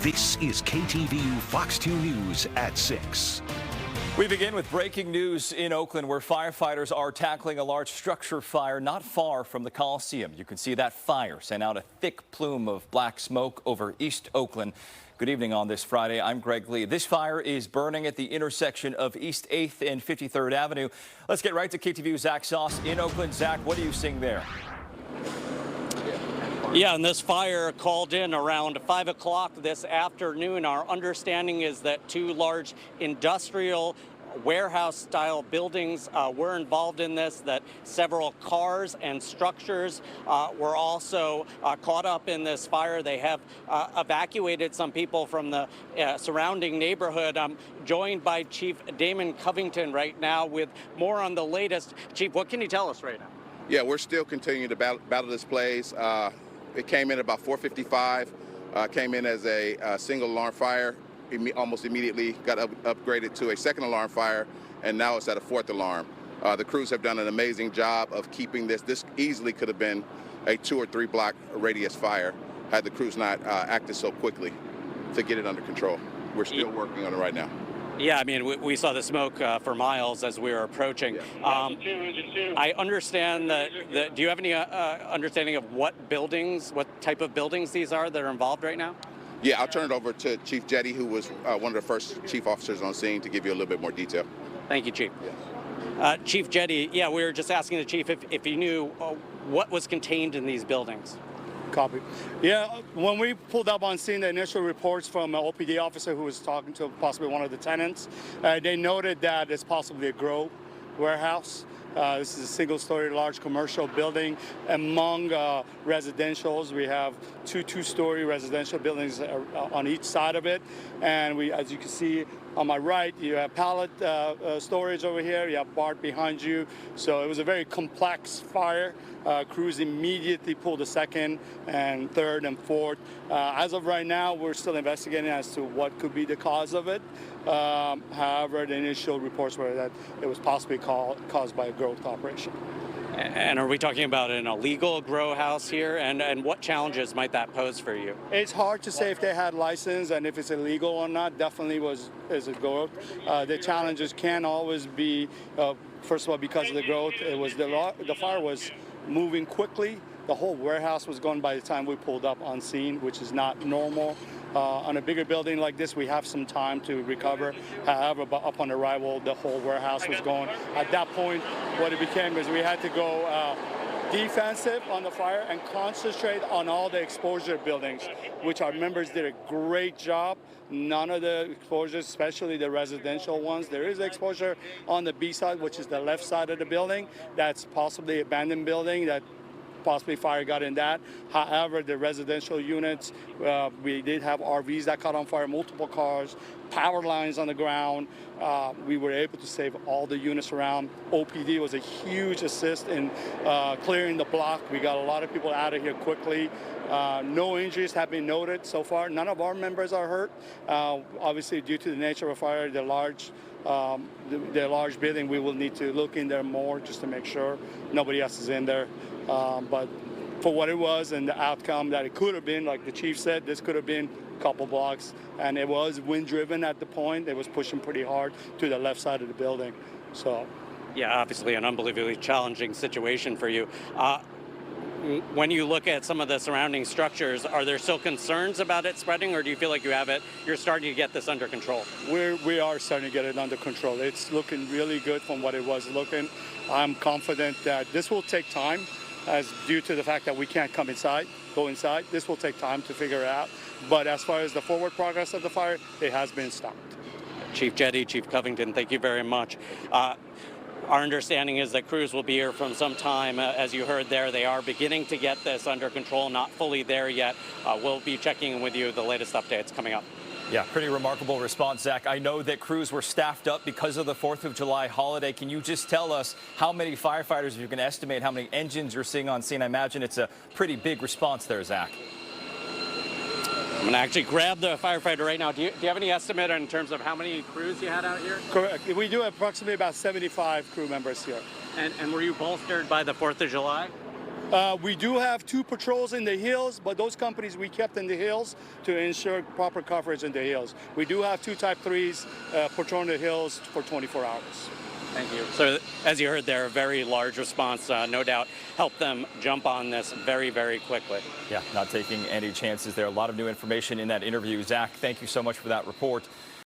This is KTVU Fox 2 News at 6. We begin with breaking news in Oakland, where firefighters are tackling a large structure fire not far from the Coliseum. You can see that fire sent out a thick plume of black smoke over East Oakland. Good evening on this Friday. I'm Greg Lee. This fire is burning at the intersection of East 8th and 53rd Avenue. Let's get right to KTVU Zach Sauce in Oakland. Zach, what are you seeing there? Yeah, and this fire called in around 5 o'clock this afternoon. Our understanding is that two large industrial warehouse-style buildings were involved in this, that several cars and structures were also caught up in this fire. They have evacuated some people from the surrounding neighborhood. I'm joined by Chief Damon Covington right now with more on the latest. Chief, what can you tell us right now? Yeah, we're still continuing to battle this blaze. It came in about 4:55, came in as a single alarm fire, almost immediately got upgraded to a second alarm fire, and now it's at a fourth alarm. The crews have done an amazing job of keeping this. This easily could have been a 2 or 3 block radius fire had the crews not acted so quickly to get it under control. We're still working on it right now. Yeah, I mean, we saw the smoke for miles as we were approaching. Yeah. I understand that, do you have any understanding of what type of buildings these are that are involved right now? Yeah, I'll turn it over to Chief Jeddi, who was one of the first chief officers on scene, to give you a little bit more detail. Thank you, Chief. Yes. Chief Jeddi, yeah, we were just asking the Chief if he knew what was contained in these buildings. Copy. Yeah, when we pulled up on scene, the initial reports from an OPD officer who was talking to possibly one of the tenants, they noted that it's possibly a grow warehouse. This is a single-story large commercial building. Among residentials, we have two-story residential buildings on each side of it. And as you can see on my right, you have pallet storage over here. You have BART behind you. So it was a very complex fire. Crews immediately pulled the second and third and fourth. As of right now, we're still investigating as to what could be the cause of it. However, the initial reports were that it was possibly caused by a growth operation. And are we talking about an illegal grow house here? And what challenges might that pose for you? It's hard to say if they had license and if it's illegal or not. Definitely is a growth. The challenges can always be, first of all, because of the growth. It was the fire was moving quickly. The whole warehouse was gone by the time we pulled up on scene, which is not normal. On a bigger building like this, we have some time to recover. However, upon arrival, the whole warehouse was gone. At that point, what it became is we had to go defensive on the fire and concentrate on all the exposure buildings, which our members did a great job. None of the exposures, especially the residential ones. There is exposure on the B side, which is the left side of the building. That's possibly abandoned building that possibly fire got in that. However, the residential units, we did have RVs that caught on fire, multiple cars, power lines on the ground. We were able to save all the units around. OPD was a huge assist in clearing the block. We got a lot of people out of here quickly. No injuries have been noted so far. None of our members are hurt. Obviously, due to the nature of the fire, the large building, we will need to look in there more just to make sure nobody else is in there. But for what it was and the outcome that it could have been, like the chief said, this could have been a couple blocks, and it was wind-driven at the point. It was pushing pretty hard to the left side of the building. So, yeah, obviously an unbelievably challenging situation for you. When you look at some of the surrounding structures, are there still concerns about it spreading, or do you feel like you're starting to get this under control? We are starting to get it under control. It's looking really good from what it was looking. I'm confident that this will take time, as due to the fact that we can't go inside. This will take time to figure it out. But as far as the forward progress of the fire, it has been stopped. Chief Jeddi, Chief Covington, thank you very much. Our understanding is that crews will be here from some time. As you heard there, they are beginning to get this under control, not fully there yet. We'll be checking in with you the latest updates coming up. Yeah, pretty remarkable response, Zach. I know that crews were staffed up because of the 4th of July holiday. Can you just tell us how many firefighters, if you can estimate how many engines you're seeing on scene? I imagine it's a pretty big response there, Zach. I'm going to actually grab the firefighter right now. Do you have any estimate in terms of how many crews you had out here? Correct. We do have approximately about 75 crew members here. And were you bolstered by the 4th of July? We do have 2 patrols in the hills, but those companies we kept in the hills to ensure proper coverage in the hills. We do have 2 Type 3s patrolling the hills for 24 hours. Thank you. So as you heard there, a very large response, no doubt, helped them jump on this very, very quickly. Yeah, not taking any chances there. A lot of new information in that interview. Zach, thank you so much for that report.